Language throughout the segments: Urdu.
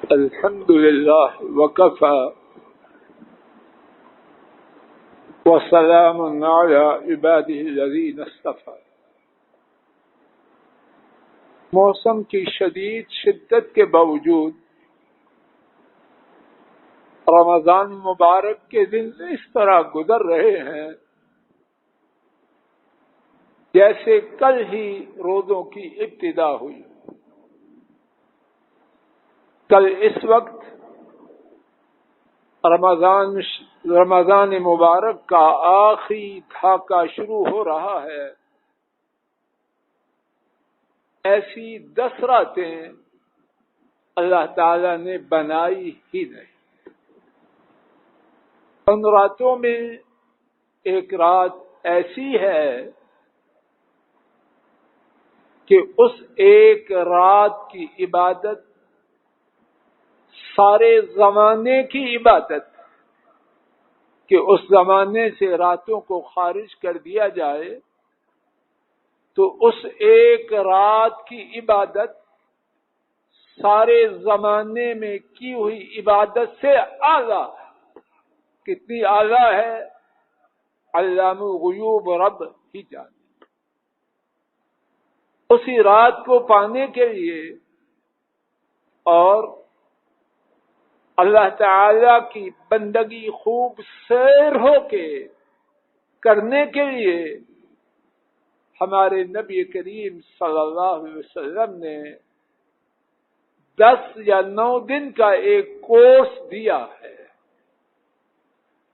الحمد لله وكفى وسلام على عباده الذين اصطفى۔ موسم کی شدت کے باوجود رمضان مبارک کے دن اس طرح گزر رہے ہیں جیسے کل ہی روزوں کی ابتدا ہوئی۔ کل اس وقت رمضان مبارک کا آخری دھاکہ شروع ہو رہا ہے۔ ایسی 10 راتیں اللہ تعالی نے بنائی ہی نہیں۔ ان راتوں میں ایک رات ایسی ہے کہ اس ایک رات کی عبادت سارے زمانے کی عبادت، کہ اس زمانے سے راتوں کو خارج کر دیا جائے تو اس ایک رات کی عبادت سارے زمانے میں کی ہوئی عبادت سے اعلیٰ۔ کتنی اعلیٰ ہے علام الغیوب رب ہی جانے۔ اسی رات کو پانے کے لیے اور اللہ تعالی کی بندگی خوب سیر ہو کے کرنے کے لیے ہمارے نبی کریم صلی اللہ علیہ وسلم نے 10 یا 9 دن کا ایک کورس دیا ہے۔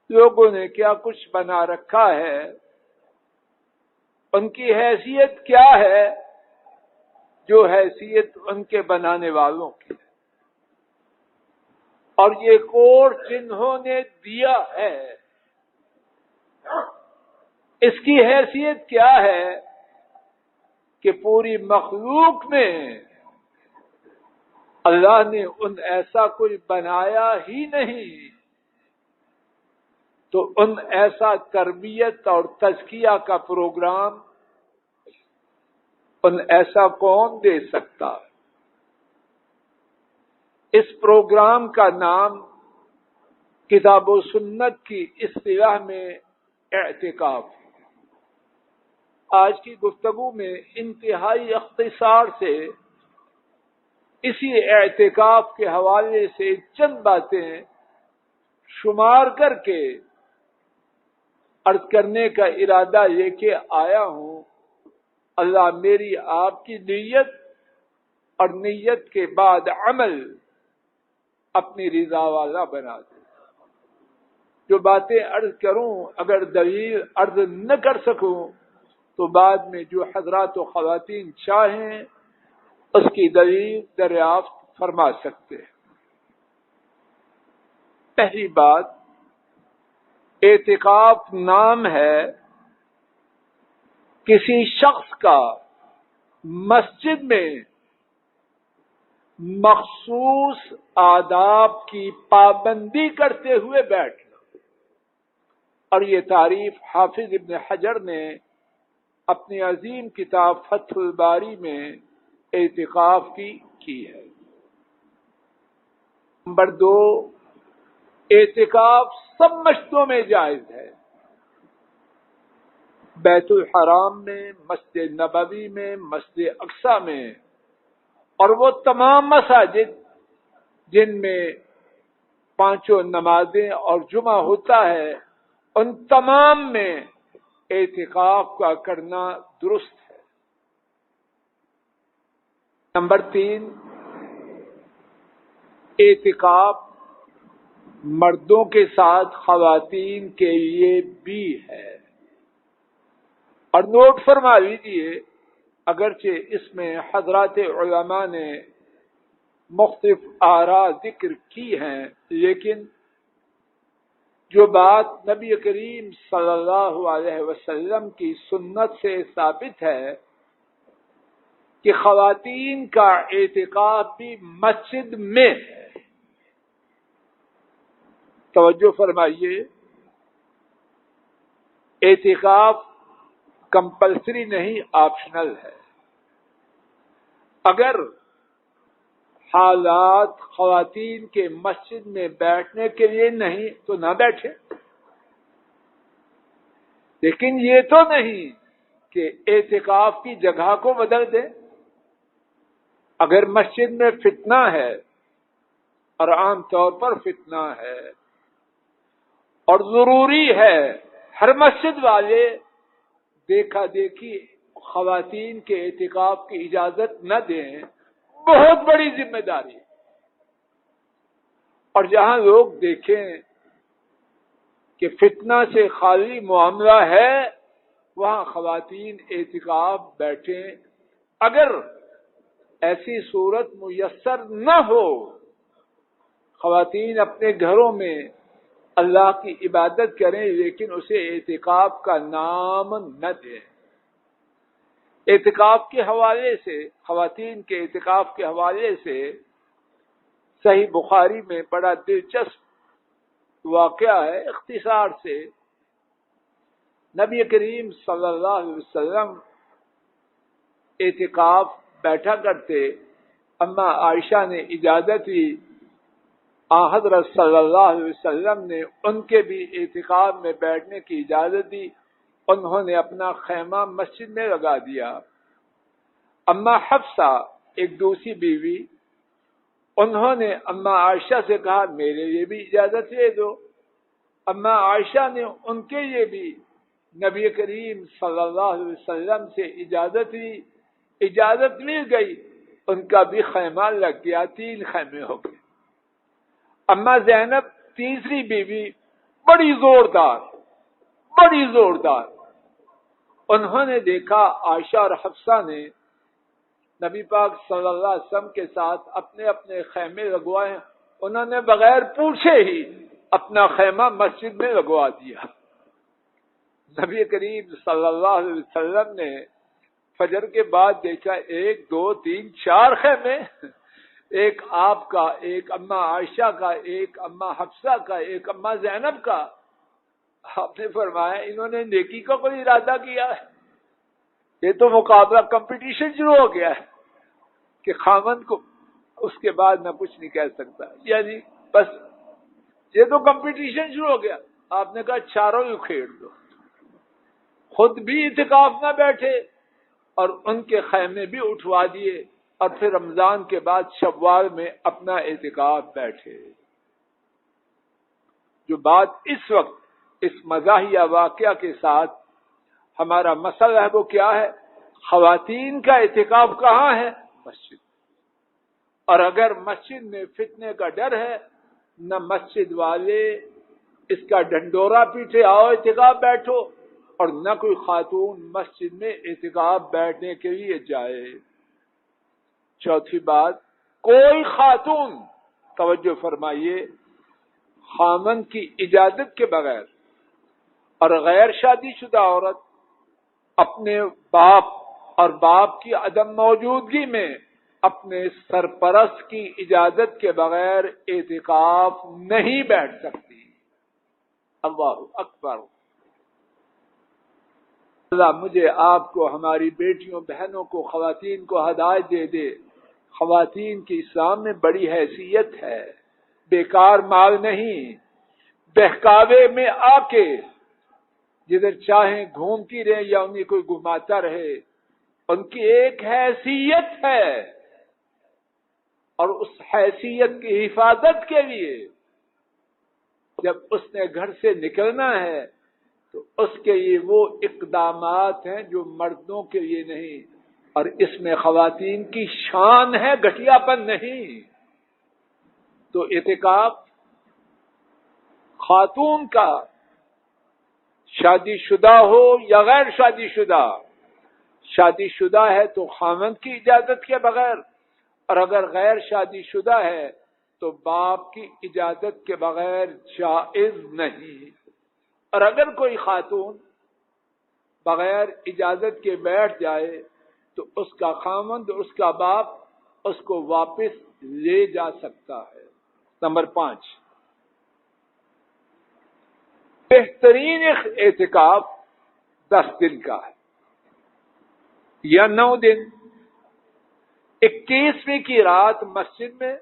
لوگوں نے کیا کچھ بنا رکھا ہے، ان کی حیثیت کیا ہے جو حیثیت ان کے بنانے والوں کی ہے، اور یہ کورس جنہوں نے دیا ہے اس کی حیثیت کیا ہے کہ پوری مخلوق میں اللہ نے ان ایسا کوئی بنایا ہی نہیں، تو ان ایسا تربیت اور تزکیہ کا پروگرام ان ایسا کون دے سکتا ہے؟ اس پروگرام کا نام کتاب و سنت کی اصطلاح میں اعتکاف۔ آج کی گفتگو میں انتہائی اختصار سے اسی اعتکاف کے حوالے سے چند باتیں شمار کر کے عرض کرنے کا ارادہ لے کے آیا ہوں۔ اللہ میری آپ کی نیت اور نیت کے بعد عمل اپنی رضا والا بنا دے۔ جو باتیں عرض کروں اگر دلیل عرض نہ کر سکوں تو بعد میں جو حضرات و خواتین چاہیں اس کی دلیل دریافت فرما سکتے ہیں۔ پہلی بات، اعتکاف نام ہے کسی شخص کا مسجد میں مخصوص آداب کی پابندی کرتے ہوئے بیٹھنا، اور یہ تعریف حافظ ابن حجر نے اپنی عظیم کتاب فتح الباری میں اعتکاف کی ہے۔ نمبر 2، اعتکاف سب مسجدوں میں جائز ہے۔ بیت الحرام میں، مسجد نبوی میں، مسجد اقصی میں، اور وہ تمام مساجد جن میں 5 نمازیں اور جمعہ ہوتا ہے ان تمام میں اعتکاف کا کرنا درست ہے۔ نمبر 3، اعتکاف مردوں کے ساتھ خواتین کے لیے بھی ہے، اور نوٹ فرما لیجیے اگرچہ اس میں حضرات علماء نے مختلف آراء ذکر کی ہیں، لیکن جو بات نبی کریم صلی اللہ علیہ وسلم کی سنت سے ثابت ہے کہ خواتین کا اعتکاف بھی مسجد میں ہے۔ توجہ فرمائیے، اعتکاف کمپلسری نہیں، آپشنل ہے۔ اگر حالات خواتین کے مسجد میں بیٹھنے کے لیے نہیں تو نہ بیٹھے، لیکن یہ تو نہیں کہ اعتکاف کی جگہ کو بدل دے۔ اگر مسجد میں فتنہ ہے، اور عام طور پر فتنہ ہے، اور ضروری ہے ہر مسجد والے دیکھا دیکھی خواتین کے اعتکاف کی اجازت نہ دیں، بہت بڑی ذمہ داری ہے۔ اور جہاں لوگ دیکھیں کہ فتنہ سے خالی معاملہ ہے، وہاں خواتین اعتکاف بیٹھیں۔ اگر ایسی صورت میسر نہ ہو، خواتین اپنے گھروں میں اللہ کی عبادت کریں، لیکن اسے اعتکاف کا نام نہ دیں۔ اعتکاف کے حوالے سے، خواتین کے اعتکاف کے حوالے سے صحیح بخاری میں بڑا دلچسپ واقعہ ہے۔ اختصار سے نبی کریم صلی اللہ علیہ وسلم اعتکاف بیٹھا کرتے، اما عائشہ نے اجازت دی، حضرت صلی اللہ علیہ وسلم نے ان کے بھی اعتکاف میں بیٹھنے کی اجازت دی، انہوں نے اپنا خیمہ مسجد میں لگا دیا۔ اما حفصہ ایک دوسری بیوی، انہوں نے اما عائشہ سے کہا میرے لیے بھی اجازت دے دو۔ اما عائشہ نے ان کے لیے بھی نبی کریم صلی اللہ علیہ وسلم سے اجازت لی، اجازت مل گئی، ان کا بھی خیمہ لگ گیا، 3 خیمے ہو گئے۔ اما زینب تیسری بیوی، بڑی زوردار، انہوں نے دیکھا عائشہ اور حفصہ نے نبی پاک صلی اللہ علیہ وسلم کے ساتھ اپنے اپنے خیمے لگوائے، انہوں نے بغیر پوچھے ہی اپنا خیمہ مسجد میں لگوا دیا۔ نبی کریم صلی اللہ علیہ وسلم نے فجر کے بعد دیکھا 1 2 3 4 خیمے، ایک آپ کا، ایک اما عائشہ کا، ایک اما حفصہ کا، ایک اما زینب کا۔ آپ نے فرمایا انہوں نے نیکی کا کوئی ارادہ کیا ہے؟ یہ تو مقابلہ، کمپٹیشن شروع ہو گیا ہے کہ خاوند کو اس کے بعد میں کچھ نہیں کہہ سکتا، یعنی بس یہ تو کمپٹیشن شروع ہو گیا۔ آپ نے کہا چاروں ہی کھیڑ دو، خود بھی اعتکاف نہ بیٹھے اور ان کے خیمے بھی اٹھوا دیے، اور پھر رمضان کے بعد شوال میں اپنا اعتکاف بیٹھے۔ جو بات اس وقت اس مزاحیہ واقعہ کے ساتھ ہمارا مسئلہ ہے وہ کیا ہے؟ خواتین کا اعتکاف کہاں ہے؟ مسجد۔ اور اگر مسجد میں فتنے کا ڈر ہے، نہ مسجد والے اس کا ڈنڈورا پیٹے آؤ اعتکاف بیٹھو، اور نہ کوئی خاتون مسجد میں اعتکاف بیٹھنے کے لیے جائے۔ چوتھی بات، کوئی خاتون، توجہ فرمائیے، خامن کی اجازت کے بغیر اور غیر شادی شدہ عورت اپنے باپ اور باپ کی عدم موجودگی میں اپنے سرپرست کی اجازت کے بغیر اعتکاف نہیں بیٹھ سکتی۔ اللہ اکبر۔ اللہ مجھے، آپ کو، ہماری بیٹیوں بہنوں کو، خواتین کو ہدایت دے دے۔ خواتین کی اسلام میں بڑی حیثیت ہے، بیکار مال نہیں، بہکاوے میں آ کے جدھر چاہیں گھومتی رہے یا انہیں کوئی گھماتا رہے، ان کی ایک حیثیت ہے، اور اس حیثیت کی حفاظت کے لیے جب اس نے گھر سے نکلنا ہے تو اس کے لیے وہ اقدامات ہیں جو مردوں کے لیے نہیں، اور اس میں خواتین کی شان ہے، گھٹیا پن نہیں۔ تو اعتکاف خاتون کا، شادی شدہ ہو یا غیر شادی شدہ، شادی شدہ ہے تو خاوند کی اجازت کے بغیر، اور اگر غیر شادی شدہ ہے تو باپ کی اجازت کے بغیر جائز نہیں۔ اور اگر کوئی خاتون بغیر اجازت کے بیٹھ جائے تو اس کا خاوند، اس کا باپ اس کو واپس لے جا سکتا ہے۔ نمبر 5، بہترین اعتکاف 10 دن کا ہے یا 9 دن۔ 21ویں کی رات مسجد میں،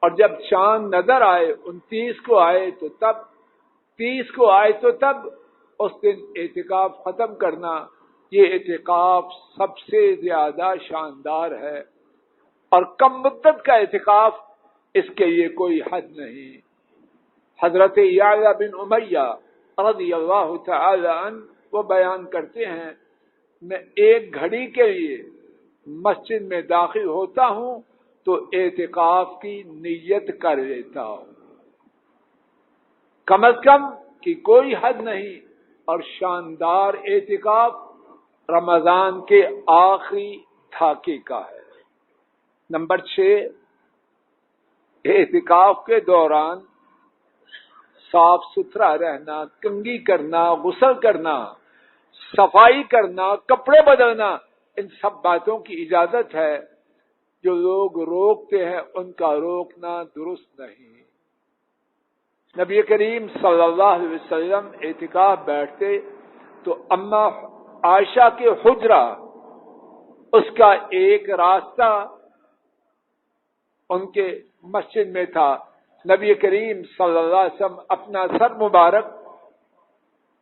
اور جب چاند نظر آئے 29 کو آئے تو تب، 30 کو آئے تو تب اس دن اعتکاف ختم کرنا، یہ اعتکاف سب سے زیادہ شاندار ہے، اور کم مدت کا اعتکاف اس کے لیے کوئی حد نہیں۔ حضرت یعلا بن امیہ رضی اللہ تعالی عنہ وہ بیان کرتے ہیں، میں ایک گھڑی کے لیے مسجد میں داخل ہوتا ہوں تو اعتکاف کی نیت کر لیتا ہوں، کم از کم کی کوئی حد نہیں، اور شاندار اعتکاف رمضان کے آخری دھاکے کا ہے۔ نمبر 6، اعتکاف کے دوران صاف ستھرا رہنا، کنگھی کرنا، غسل کرنا، صفائی کرنا، کپڑے بدلنا، ان سب باتوں کی اجازت ہے۔ جو لوگ روکتے ہیں ان کا روکنا درست نہیں۔ نبی کریم صلی اللہ علیہ وسلم اعتکاف بیٹھتے تو اماں عائشہ کے حجرہ، اس کا ایک راستہ ان کے مسجد میں تھا۔ نبی کریم صلی اللہ علیہ وسلم اپنا سر مبارک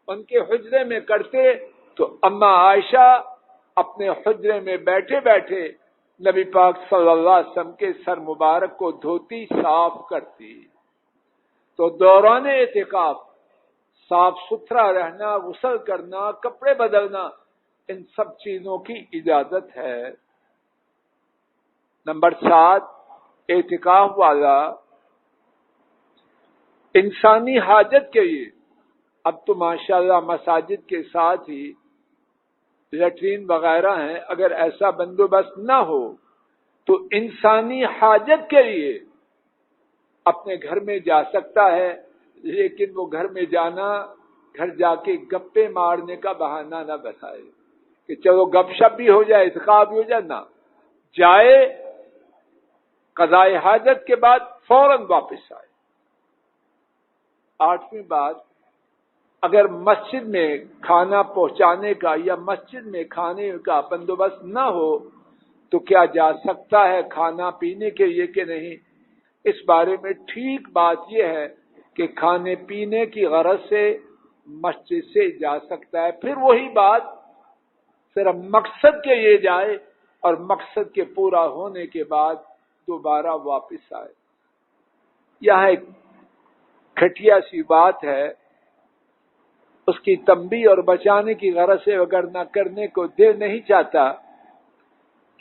ان کے حجرے میں کرتے تو اماں عائشہ اپنے حجرے میں بیٹھے بیٹھے نبی پاک صلی اللہ علیہ وسلم کے سر مبارک کو دھوتی، صاف کرتی۔ تو دوران اعتکاف صاف ستھرا رہنا، غسل کرنا، کپڑے بدلنا، ان سب چیزوں کی اجازت ہے۔ نمبر 7، اعتکاف والا انسانی حاجت کے لیے، اب تو ماشاءاللہ مساجد کے ساتھ ہی لیٹرین وغیرہ ہیں، اگر ایسا بندوبست نہ ہو تو انسانی حاجت کے لیے اپنے گھر میں جا سکتا ہے، لیکن وہ گھر میں جانا، گھر جا کے گپے مارنے کا بہانہ نہ بتائے کہ چلو گپ شپ بھی ہو جائے، اعتکاف بھی ہو جائے، نہ جائے، قضاء حاجت کے بعد فوراً واپس آئے۔ 8ویں بات، اگر مسجد میں کھانا پہنچانے کا یا مسجد میں کھانے کا بندوبست نہ ہو تو کیا جا سکتا ہے کھانا پینے کے لیے کہ نہیں؟ اس بارے میں ٹھیک بات یہ ہے کہ کھانے پینے کی غرض سے مسجد سے جا سکتا ہے، پھر وہی بات صرف مقصد کے لیے جائے اور مقصد کے پورا ہونے کے بعد دوبارہ واپس آئے۔ یہاں ایک گھٹیا سی بات ہے، اس کی تنبیہ اور بچانے کی غرض سے اگر نہ کرنے کو دل نہیں چاہتا،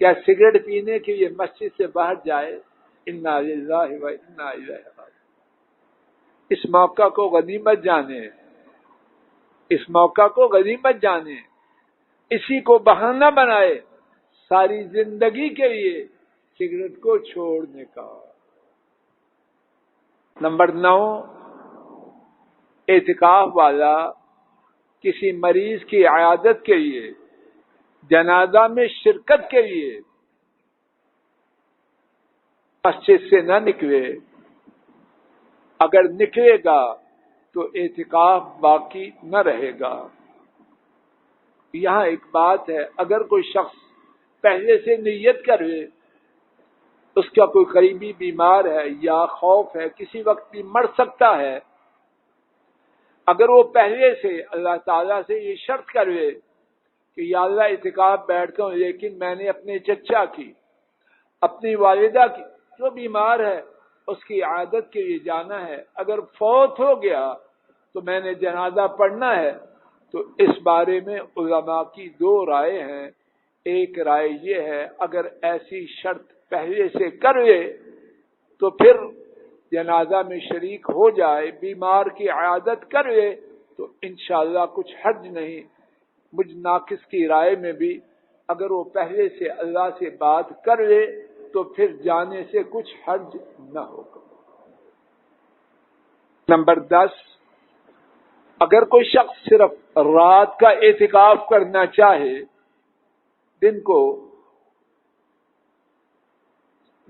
کیا سگریٹ پینے کے لیے مسجد سے باہر جائے؟ انا للہ و انا الیہ راجعون۔ اس موقع کو غنیمت جانے، اس موقع کو غنیمت جانے، اسی کو بہانہ بنائے ساری زندگی کے لیے سگریٹ کو چھوڑنے کا۔ نمبر 9، اعتکاف والا کسی مریض کی عیادت کے لیے، جنازہ میں شرکت کے لیے مسجد سے نہ نکلے، اگر نکلے گا تو اعتکاف باقی نہ رہے گا۔ یہاں ایک بات ہے، اگر کوئی شخص پہلے سے نیت کرے، اس کا کوئی قریبی بیمار ہے یا خوف ہے کسی وقت بھی مر سکتا ہے، اگر وہ پہلے سے اللہ تعالیٰ سے یہ شرط کرے کہ یا اللہ اعتکاف بیٹھتا ہوں، لیکن میں نے اپنے چچا کی، اپنی والدہ کی جو بیمار ہے اس کی عادت کے لیے جانا ہے، اگر فوت ہو گیا تو میں نے جنازہ پڑھنا ہے، تو اس بارے میں علماء کی 2 رائے ہیں۔ ایک رائے یہ ہے، اگر ایسی شرط پہلے سے کر لے تو پھر جنازہ میں شریک ہو جائے، بیمار کی عیادت کر لے تو انشاءاللہ کچھ حرج نہیں۔ مجھ ناقص کی رائے میں بھی اگر وہ پہلے سے اللہ سے بات کر لے تو پھر جانے سے کچھ حرج نہ ہوگا۔ نمبر 10، اگر کوئی شخص صرف رات کا اعتکاف کرنا چاہے، دن کو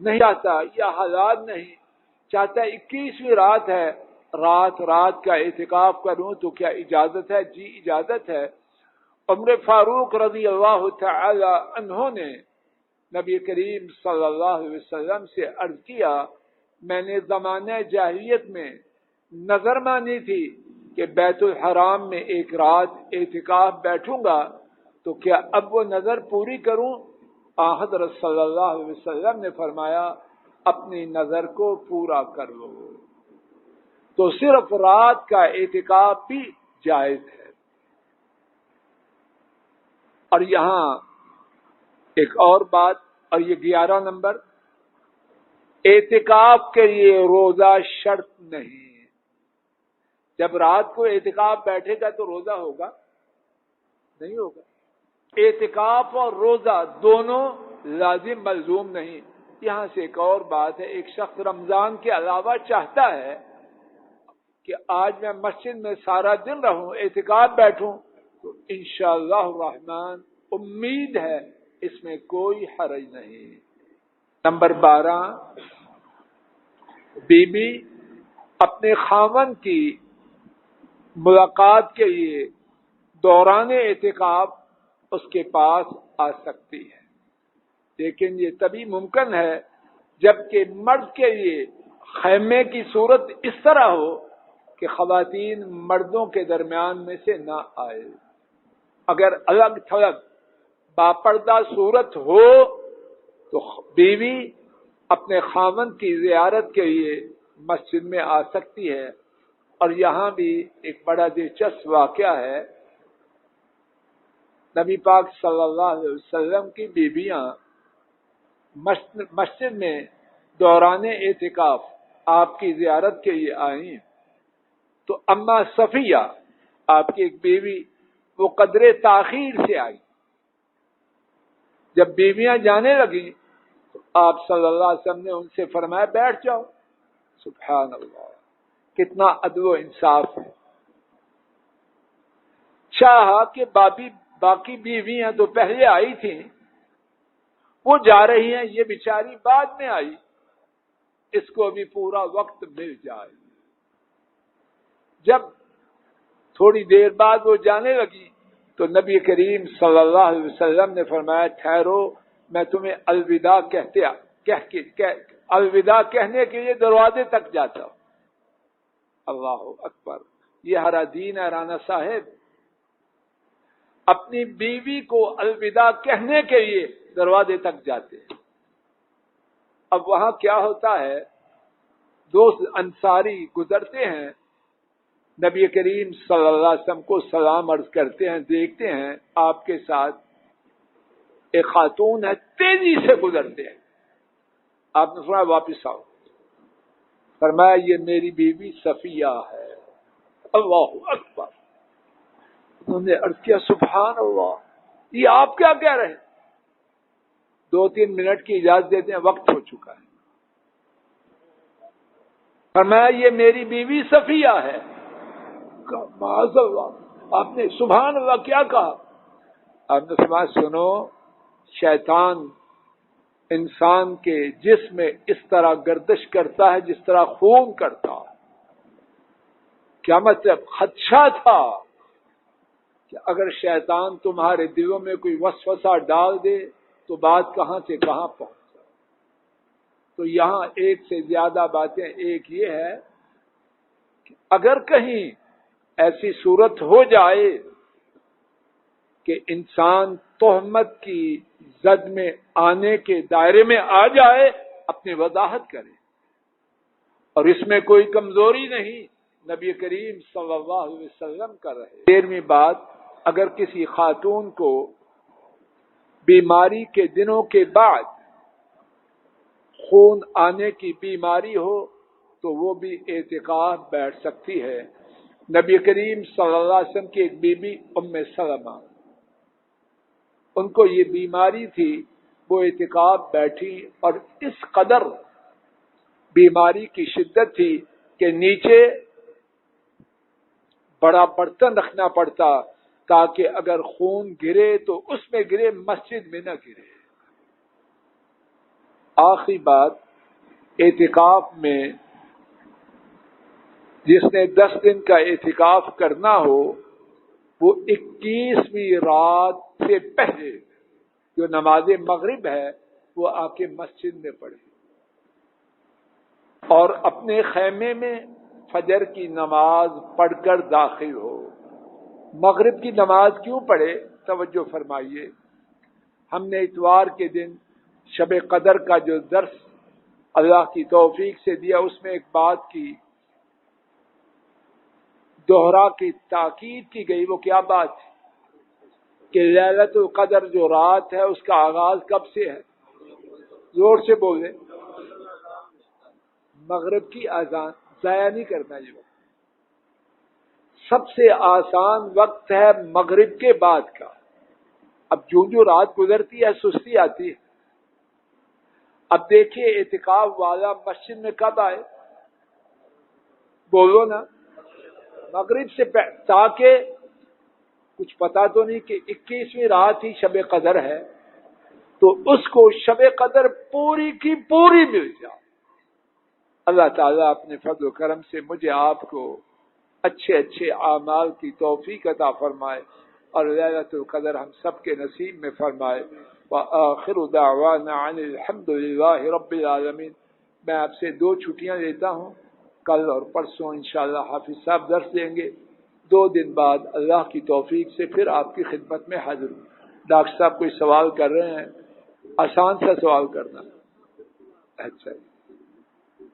نہیں چاہتا یا حالات نہیں چاہتا، 21ویں رات ہے، رات کا اعتکاف کروں تو کیا اجازت ہے؟ جی اجازت ہے۔ عمر فاروق رضی اللہ تعالی عنہ نے نبی کریم صلی اللہ علیہ وسلم سے عرض کیا، میں نے زمانہ جاہلیت میں نظر مانی تھی کہ بیت الحرام میں ایک رات اعتکاف بیٹھوں گا، تو کیا اب وہ نظر پوری کروں؟ حضرت صلی اللہ علیہ وسلم نے فرمایا، اپنی نظر کو پورا کر لو۔ تو صرف رات کا اعتکاف بھی جائز ہے۔ اور یہاں ایک اور بات، اور یہ 11 نمبر، اعتکاف کے لیے روزہ شرط نہیں۔ جب رات کو اعتکاف بیٹھے گا تو روزہ ہوگا؟ نہیں ہوگا۔ اعتکاف اور روزہ دونوں لازم ملزوم نہیں۔ یہاں سے ایک اور بات ہے، ایک شخص رمضان کے علاوہ چاہتا ہے کہ آج میں مسجد میں سارا دن رہوں، اعتکاف بیٹھوں، تو انشاءاللہ الرحمن امید ہے اس میں کوئی حرج نہیں۔ نمبر 12، بیوی اپنے خاوند کی ملاقات کے لیے دوران اعتکاف اس کے پاس آ سکتی ہے، لیکن یہ تبھی ممکن ہے جبکہ مرد کے لیے خیمے کی صورت اس طرح ہو کہ خواتین مردوں کے درمیان میں سے نہ آئے۔ اگر الگ تھلگ باپردہ صورت ہو تو بیوی اپنے خاوند کی زیارت کے لیے مسجد میں آ سکتی ہے۔ اور یہاں بھی ایک بڑا دلچسپ واقعہ ہے، نبی پاک صلی اللہ علیہ وسلم کی بیویاں مسجد میں دوران اعتکاف آپ کی زیارت کے لیے آئیں، تو اما صفیہ آپ کی ایک بیوی وہ قدرے تاخیر سے آئی۔ جب بیویاں جانے لگیں تو آپ صلی اللہ علیہ وسلم نے ان سے فرمایا، بیٹھ جاؤ۔ سبحان اللہ، کتنا عدل و انصاف ہے۔ چاہا کہ باقی بیویاں تو پہلے آئی تھیں، وہ جا رہی ہیں، یہ بیچاری بعد میں آئی، اس کو بھی پورا وقت مل جائے۔ جب تھوڑی دیر بعد وہ جانے لگی تو نبی کریم صلی اللہ علیہ وسلم نے فرمایا، ٹھہرو، میں تمہیں الوداع الوداع کہنے کے لیے دروازے تک جاتا ہوں۔ اللہ اکبر، یہ ہرا دین ہے رانا صاحب، اپنی بیوی کو الوداع کہنے کے لیے دروازے تک جاتے ہیں۔ اب وہاں کیا ہوتا ہے، دوست انصاری گزرتے ہیں، نبی کریم صلی اللہ علیہ وسلم کو سلام عرض کرتے ہیں، دیکھتے ہیں آپ کے ساتھ ایک خاتون ہے، تیزی سے گزرتے ہیں۔ آپ نے فرمایا واپس آؤ، فرمایا یہ میری بیوی صفیہ ہے۔ اللہ اکبر، انہوں نے عرض کیا سبحان اللہ، یہ آپ کیا کہہ رہے ہیں؟ 2-3 منٹ کی اجازت دیتے ہیں، وقت ہو چکا ہے۔ فرمایا یہ میری بیوی صفیہ ہے۔ معاذ اللہ، آپ نے سبحان اللہ کیا کہا؟ آپ نے فرمایا سنو، شیطان انسان کے جسم میں اس طرح گردش کرتا ہے جس طرح خون کرتا ہے۔ کیا مطلب؟ خدشہ تھا کہ اگر شیطان تمہارے دلوں میں کوئی وسوسہ ڈال دے تو بات کہاں سے کہاں پہنچ جائے۔ تو یہاں ایک سے زیادہ باتیں، ایک یہ ہے کہ اگر کہیں ایسی صورت ہو جائے کہ انسان تہمت کی زد میں آنے کے دائرے میں آ جائے، اپنی وضاحت کرے، اور اس میں کوئی کمزوری نہیں، نبی کریم صلی اللہ علیہ وسلم کر رہے۔ 13ویں بات، اگر کسی خاتون کو بیماری کے دنوں کے بعد خون آنے کی بیماری ہو تو وہ بھی اعتکاف بیٹھ سکتی ہے۔ نبی کریم صلی اللہ علیہ وسلم کی ایک بیوی ام سلمہ، ان کو یہ بیماری تھی، وہ اعتکاف بیٹھی، اور اس قدر بیماری کی شدت تھی کہ نیچے بڑا برتن رکھنا پڑتا تاکہ اگر خون گرے تو اس میں گرے، مسجد میں نہ گرے۔ آخری بات، اعتکاف میں جس نے 10 دن کا اعتکاف کرنا ہو، وہ 21ویں رات سے پہلے جو نماز مغرب ہے وہ آ کے مسجد میں پڑھے اور اپنے خیمے میں فجر کی نماز پڑھ کر داخل ہو۔ مغرب کی نماز کیوں پڑھے؟ توجہ فرمائیے، ہم نے اتوار کے دن شب قدر کا جو درس اللہ کی توفیق سے دیا، اس میں ایک بات کی دوہرا کی تاکید کی گئی۔ وہ کیا بات ہے کہ لیلۃ القدر جو رات ہے اس کا آغاز کب سے ہے؟ زور سے بولے، مغرب کی اذان، ضائع نہیں کرنا یہ وقت۔ سب سے آسان وقت ہے مغرب کے بعد کا۔ اب جو رات گزرتی ہے سستی آتی ہے۔ اب دیکھیے اعتکاف والا مسجد میں کب آئے؟ بولو نا، مغرب سے تاکہ کچھ پتا تو نہیں کہ 21ویں رات ہی شب قدر ہے، تو اس کو شب قدر پوری کی پوری مل جائے۔ اللہ تعالیٰ اپنے فضل و کرم سے مجھے آپ کو اچھے اچھے اعمال کی توفیق عطا فرمائے اور لیلۃ القدر ہم سب کے نصیب میں فرمائے۔ وآخر دعوانا عن الحمد للہ رب العالمین۔ میں آپ سے 2 چھٹیاں لیتا ہوں، کل اور پرسوں انشاءاللہ حافظ صاحب درس دیں گے، 2 دن بعد اللہ کی توفیق سے پھر آپ کی خدمت میں حاضر ہوں۔ ڈاکٹر صاحب کوئی سوال کر رہے ہیں؟ آسان سا سوال کرنا۔ اچھا،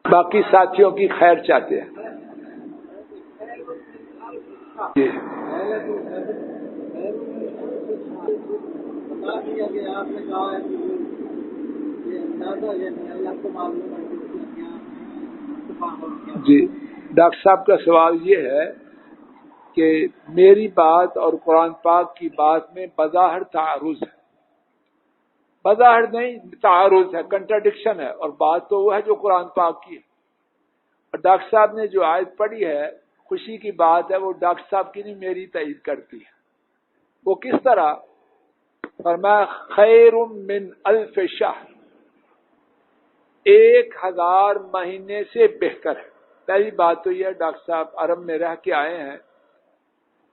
باقی ساتھیوں کی خیر چاہتے ہیں جی۔ جی، ڈاکٹر صاحب کا سوال یہ ہے کہ میری بات اور قرآن پاک کی بات میں بظاہر تعارض ہے۔ بظاہر نہیں، تعارض ہے، کنٹراڈکشن ہے، اور بات تو وہ ہے جو قرآن پاک کی ہے۔ اور ڈاکٹر صاحب نے جو آیت پڑھی ہے، خوشی کی بات ہے، وہ ڈاکٹر صاحب کی نہیں میری تائید کرتی ہے۔ وہ کس طرح؟ فرمایا خیر من 1000 شہر، 1000 مہینے سے بہتر ہے۔ پہلی بات تو یہ ہے ڈاکٹر صاحب عرب میں رہ کے آئے ہیں،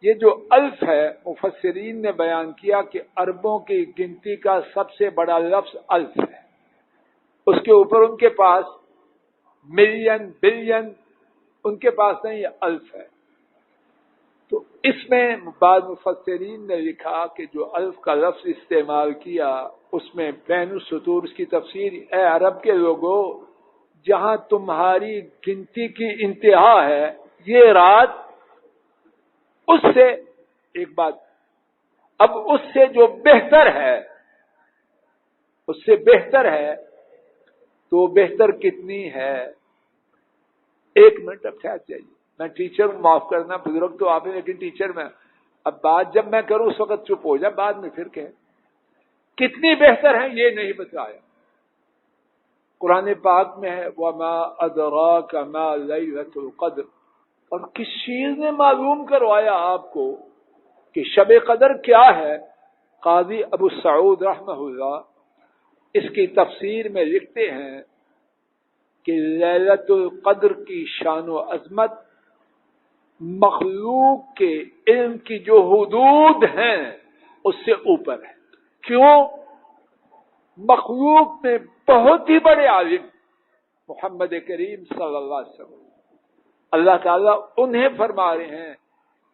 یہ جو الف ہے مفسرین نے بیان کیا کہ عربوں کی گنتی کا سب سے بڑا لفظ الف ہے، اس کے اوپر ان کے پاس ملین بلین ان کے پاس نہیں، یہ الف ہے۔ تو اس میں بعض مفسرین نے لکھا کہ جو الف کا لفظ استعمال کیا اس میں بین السطور اس کی تفسیر، اے عرب کے لوگوں، جہاں تمہاری گنتی کی انتہا ہے یہ رات، اس سے ایک بات، اب اس سے جو بہتر ہے، اس سے بہتر ہے تو بہتر کتنی ہے؟ 1 منٹ اب ٹھہر جائیے، میں ٹیچر ہوں، معاف کرنا، بزرگ تو آپ ہیں لیکن ٹیچر میں، اب بات جب میں کروں اس وقت چپ ہو جائے، بعد میں پھر کہ کتنی بہتر ہے یہ نہیں بتایا۔ قرآن پاک میں ہے وَمَا أَدْرَاكَ مَا لَيْلَةُ الْقَدْرِ، اور کس چیز نے معلوم کروایا آپ کو کہ شب قدر کیا ہے؟ قاضی ابو سعود رحمہ اللہ اس کی تفسیر میں لکھتے ہیں کہ لیلۃ القدر کی شان و عظمت مخلوق کے علم کی جو حدود ہیں اس سے اوپر ہے۔ کیوں؟ مخلوق میں بہت ہی بڑے عالم محمد کریم صلی اللہ علیہ وسلم، اللہ تعالیٰ انہیں فرما رہے ہیں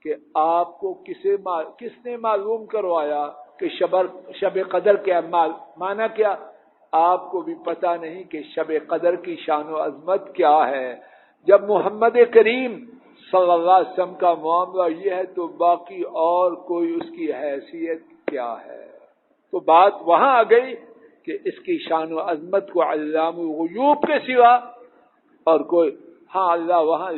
کہ آپ کو کس نے معلوم کروایا کہ شب قدر کے معنی کیا؟ آپ کو بھی پتا نہیں کہ شب قدر کی شان و عظمت کیا ہے۔ جب محمد کریم صلی اللہ علیہ وسلم کا معاملہ یہ ہے تو باقی اور کوئی اس کی حیثیت کیا ہے؟ تو بات وہاں آ گئی کہ اس کی شان و عظمت کو علام الغیوب کے سوا اور کوئی، ہاں اللہ وہاں